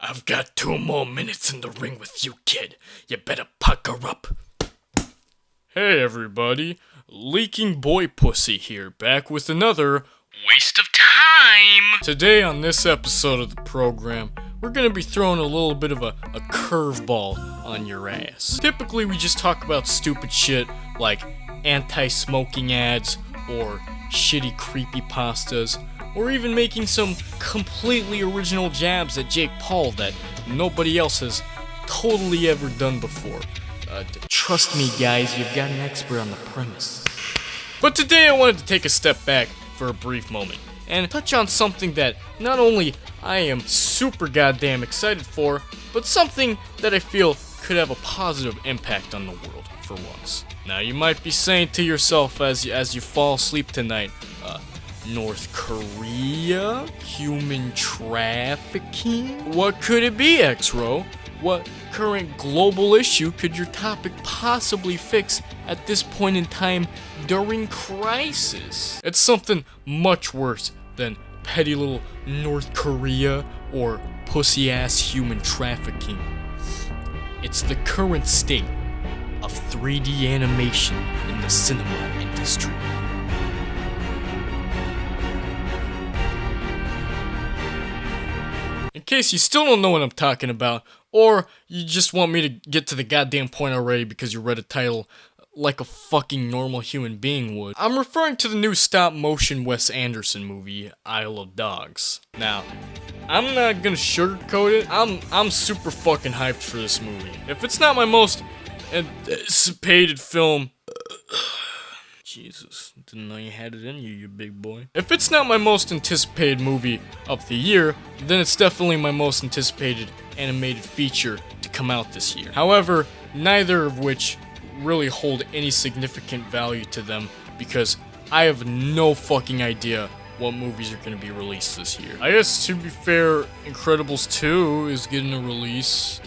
I've got 2 more minutes in the ring with you, kid. You better pucker up. Hey everybody, Leaking Boy Pussy here, back with another waste of time. Today on this episode of the program, we're gonna be throwing a little bit of a curveball on your ass. Typically we just talk about stupid shit like anti-smoking ads or shitty creepypastas, or even making some completely original jabs at Jake Paul that nobody else has totally ever done before. Trust me guys, you've got an expert on the premise. But today I wanted to take a step back for a brief moment and touch on something that not only I am super goddamn excited for, but something that I feel could have a positive impact on the world for once. Now you might be saying to yourself as you fall asleep tonight, North Korea? Human trafficking? What could it be, Exro? What current global issue could your topic possibly fix at this point in time during crisis? It's something much worse than petty little North Korea or pussy-ass human trafficking. It's the current state of 3D animation in the cinema industry. In case you still don't know what I'm talking about, or you just want me to get to the goddamn point already because you read a title like a fucking normal human being would, I'm referring to the new stop-motion Wes Anderson movie, Isle of Dogs. Now, I'm not gonna sugarcoat it, I'm super fucking hyped for this movie. If it's not my most anticipated film... Jesus, didn't know you had it in you, you big boy. If it's not my most anticipated movie of the year, then it's definitely my most anticipated animated feature to come out this year. However, neither of which really hold any significant value to them because I have no fucking idea what movies are going to be released this year. I guess to be fair, Incredibles 2 is getting a release.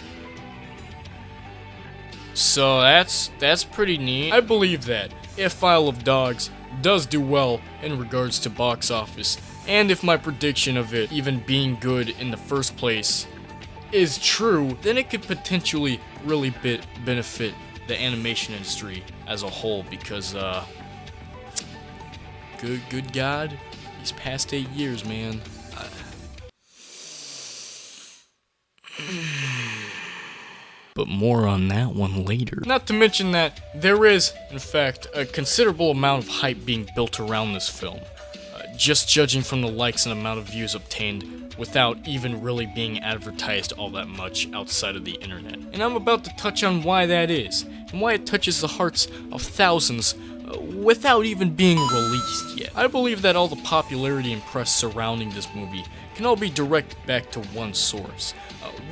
So that's pretty neat. I believe that if Isle of Dogs does do well in regards to box office, and if my prediction of it even being good in the first place is true, then it could potentially really benefit the animation industry as a whole, because good God, these past 8 years, man. But more on that one later. Not to mention that there is, in fact, a considerable amount of hype being built around this film, just judging from the likes and amount of views obtained without even really being advertised all that much outside of the internet. And I'm about to touch on why that is, and why it touches the hearts of thousands without even being released yet. I believe that all the popularity and press surrounding this movie can all be directed back to one source.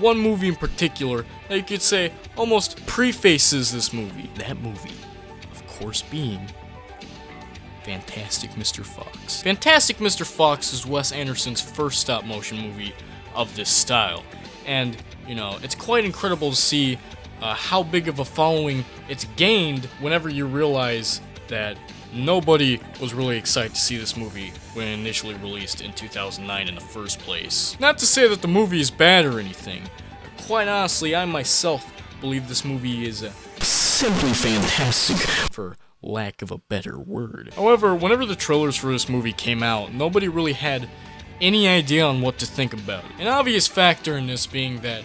One movie in particular that you could say almost prefaces this movie. That movie, of course, being Fantastic Mr. Fox. Fantastic Mr. Fox is Wes Anderson's first stop-motion movie of this style. And, you know, it's quite incredible to see how big of a following it's gained whenever you realize that nobody was really excited to see this movie when it initially released in 2009 in the first place. Not to say that the movie is bad or anything. Quite honestly, I myself believe this movie is simply fantastic, for lack of a better word. However, whenever the trailers for this movie came out, nobody really had any idea on what to think about it. An obvious factor in this being that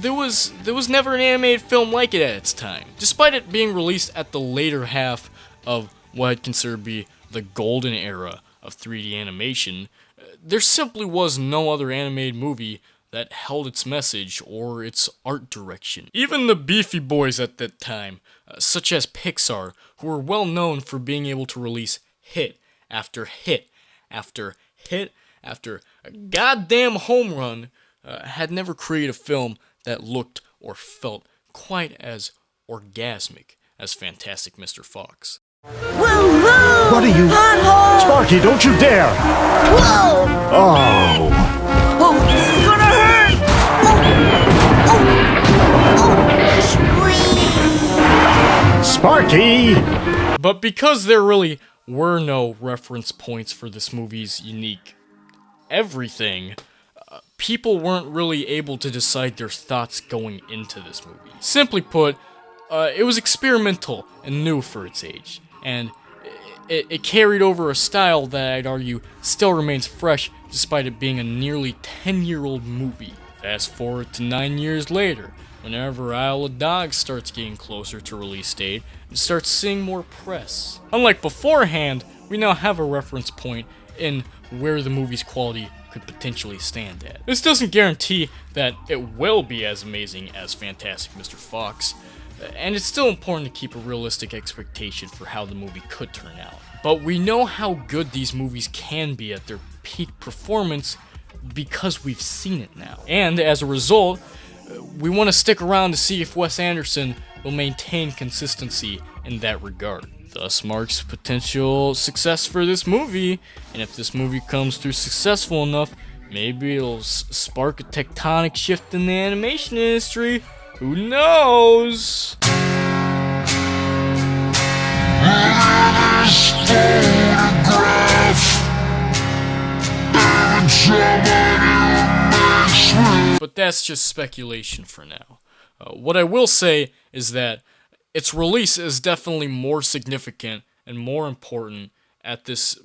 there was never an animated film like it at its time. Despite it being released at the later half of what I'd consider to be the golden era of 3D animation, there simply was no other animated movie that held its message or its art direction. Even the beefy boys at that time, such as Pixar, who were well known for being able to release hit after hit after hit after a goddamn home run, had never created a film that looked or felt quite as orgasmic as Fantastic Mr. Fox. Woo-hoo! What are you... Pothole! Sparky, don't you dare! Whoa! Oh! Oh, this is gonna hurt! Oh! Sparky! But because there really were no reference points for this movie's unique everything, people weren't really able to decide their thoughts going into this movie. Simply put, it was experimental and new for its age, and it carried over a style that I'd argue still remains fresh despite it being a nearly 10-year-old movie. Fast forward to 9 years later, whenever Isle of Dogs starts getting closer to release date and starts seeing more press. Unlike beforehand, we now have a reference point in where the movie's quality could potentially stand at. This doesn't guarantee that it will be as amazing as Fantastic Mr. Fox, and it's still important to keep a realistic expectation for how the movie could turn out. But we know how good these movies can be at their peak performance because we've seen it now. And as a result, we want to stick around to see if Wes Anderson will maintain consistency in that regard. Thus marks potential success for this movie, and if this movie comes through successful enough, maybe it'll spark a tectonic shift in the animation industry. Who knows? But that's just speculation for now. What I will say is that its release is definitely more significant and more important at this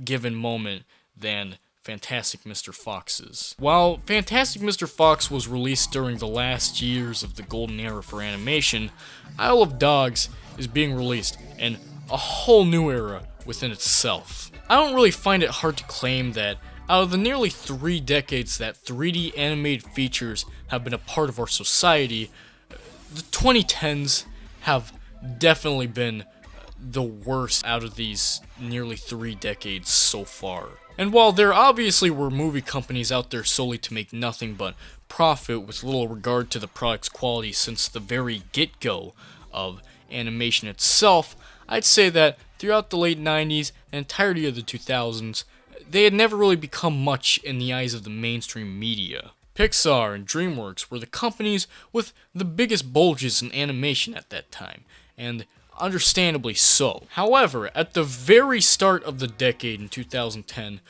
given moment than Fantastic Mr. Fox's. While Fantastic Mr. Fox was released during the last years of the golden era for animation, Isle of Dogs is being released in a whole new era within itself. I don't really find it hard to claim that out of the nearly 3 decades that 3D animated features have been a part of our society, the 2010s have definitely been the worst out of these nearly 3 decades so far. And while there obviously were movie companies out there solely to make nothing but profit with little regard to the product's quality since the very get-go of animation itself, I'd say that throughout the late 90s and entirety of the 2000s, they had never really become much in the eyes of the mainstream media. Pixar and DreamWorks were the companies with the biggest bulges in animation at that time, and understandably so. However, at the very start of the decade in 2010,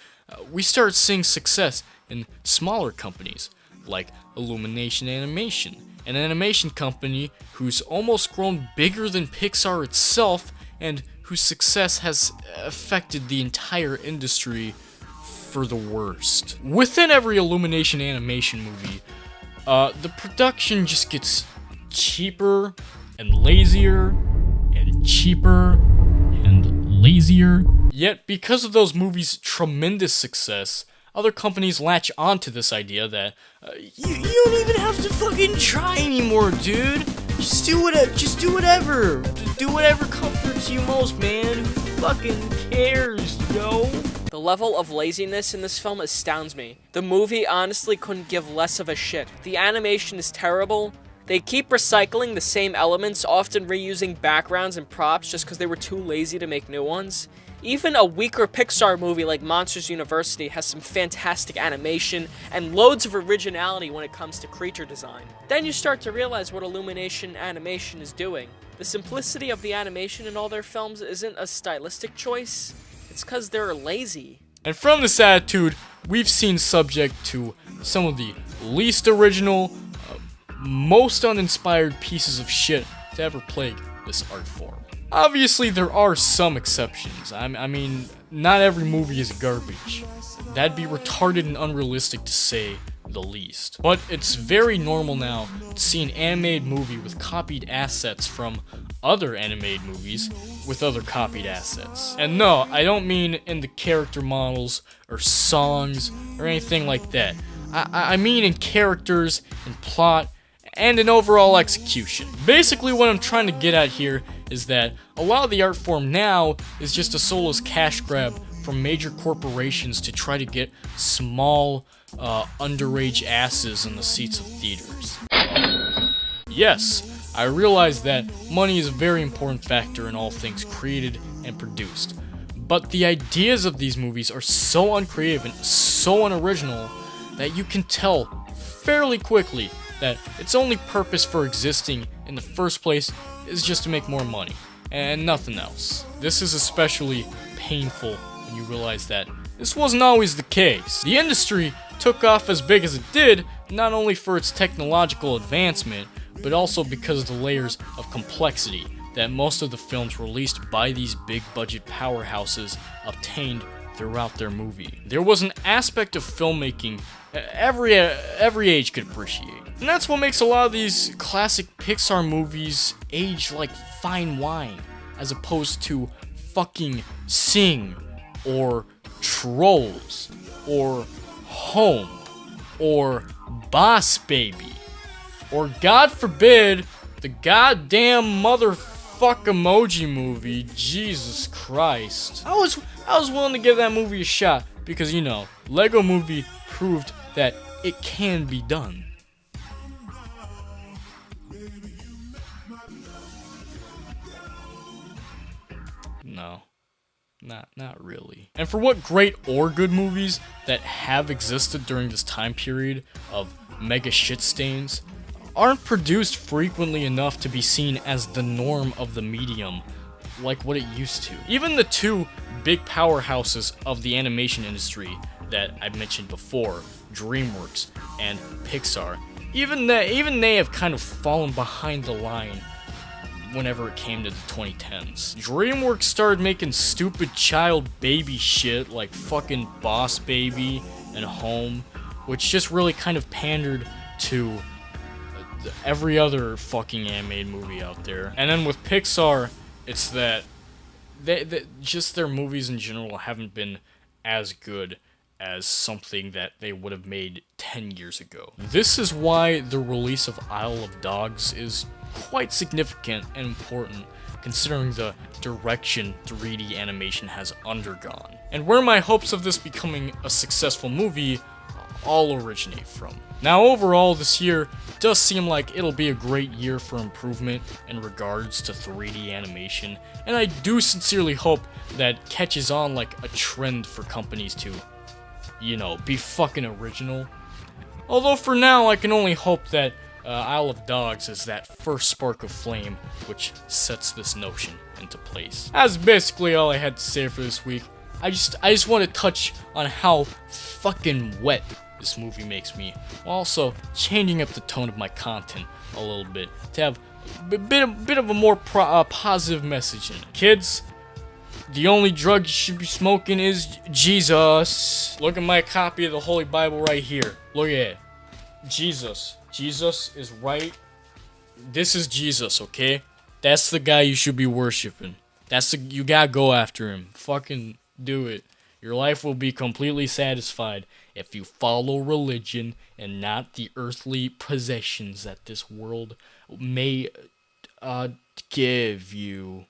we started seeing success in smaller companies, like Illumination Animation, an animation company who's almost grown bigger than Pixar itself, and whose success has affected the entire industry for the worst. Within every Illumination Animation movie, the production just gets cheaper and lazier and cheaper and lazier. Yet, because of those movies' tremendous success, other companies latch onto this idea that you don't even have to fucking try anymore, dude. Just do whatever. Do whatever comforts you most, man. Who fucking cares, yo? The level of laziness in this film astounds me. The movie honestly couldn't give less of a shit. The animation is terrible. They keep recycling the same elements, often reusing backgrounds and props just because they were too lazy to make new ones. Even a weaker Pixar movie like Monsters University has some fantastic animation and loads of originality when it comes to creature design. Then you start to realize what Illumination Animation is doing. The simplicity of the animation in all their films isn't a stylistic choice, it's because they're lazy. And from this attitude, we've seen subject to some of the least original, most uninspired pieces of shit to ever plague this art form. Obviously, there are some exceptions. I mean, not every movie is garbage. That'd be retarded and unrealistic to say the least. But it's very normal now to see an animated movie with copied assets from other animated movies with other copied assets. And no, I don't mean in the character models or songs or anything like that. I mean in characters, in plot, and in overall execution. Basically, what I'm trying to get at here is that a lot of the art form now is just a soulless cash grab from major corporations to try to get small, underage asses in the seats of theaters. Yes, I realize that money is a very important factor in all things created and produced, but the ideas of these movies are so uncreative and so unoriginal that you can tell fairly quickly that its only purpose for existing in the first place is just to make more money, and nothing else. This is especially painful when you realize that this wasn't always the case. The industry took off as big as it did, not only for its technological advancement, but also because of the layers of complexity that most of the films released by these big budget powerhouses obtained throughout their movie. There was an aspect of filmmaking every age could appreciate. And that's what makes a lot of these classic Pixar movies age like fine wine, as opposed to fucking Sing, or Trolls, or Home, or Boss Baby, or God forbid, the goddamn motherfuck emoji movie. Jesus Christ. I was willing to give that movie a shot because, you know, Lego Movie proved that it can be done. No. Not really. And for what great or good movies that have existed during this time period of mega shit stains aren't produced frequently enough to be seen as the norm of the medium like what it used to. Even the two big powerhouses of the animation industry that I mentioned before, DreamWorks and Pixar, even they have kind of fallen behind the line whenever it came to the 2010s. DreamWorks started making stupid child baby shit like fucking Boss Baby and Home, which just really kind of pandered to every other fucking animated movie out there. And then with Pixar, it's that just their movies in general haven't been as good as something that they would have made 10 years ago. This is why the release of Isle of Dogs is quite significant and important, considering the direction 3D animation has undergone, and where my hopes of this becoming a successful movie all originate from. Now overall, this year does seem like it'll be a great year for improvement in regards to 3D animation, and I do sincerely hope that catches on like a trend for companies to, you know, be fucking original. Although for now, I can only hope that Isle of Dogs is that first spark of flame which sets this notion into place. That's basically all I had to say for this week. I just want to touch on how fucking wet this movie makes me, while also changing up the tone of my content a little bit to have a bit of a more positive message in it. Kids, the only drug you should be smoking is Jesus. Look at my copy of the Holy Bible right here. Look at it. Jesus. Jesus is right. This is Jesus, okay? That's the guy you should be worshiping. You gotta go after him. Fucking do it. Your life will be completely satisfied if you follow religion and not the earthly possessions that this world may give you.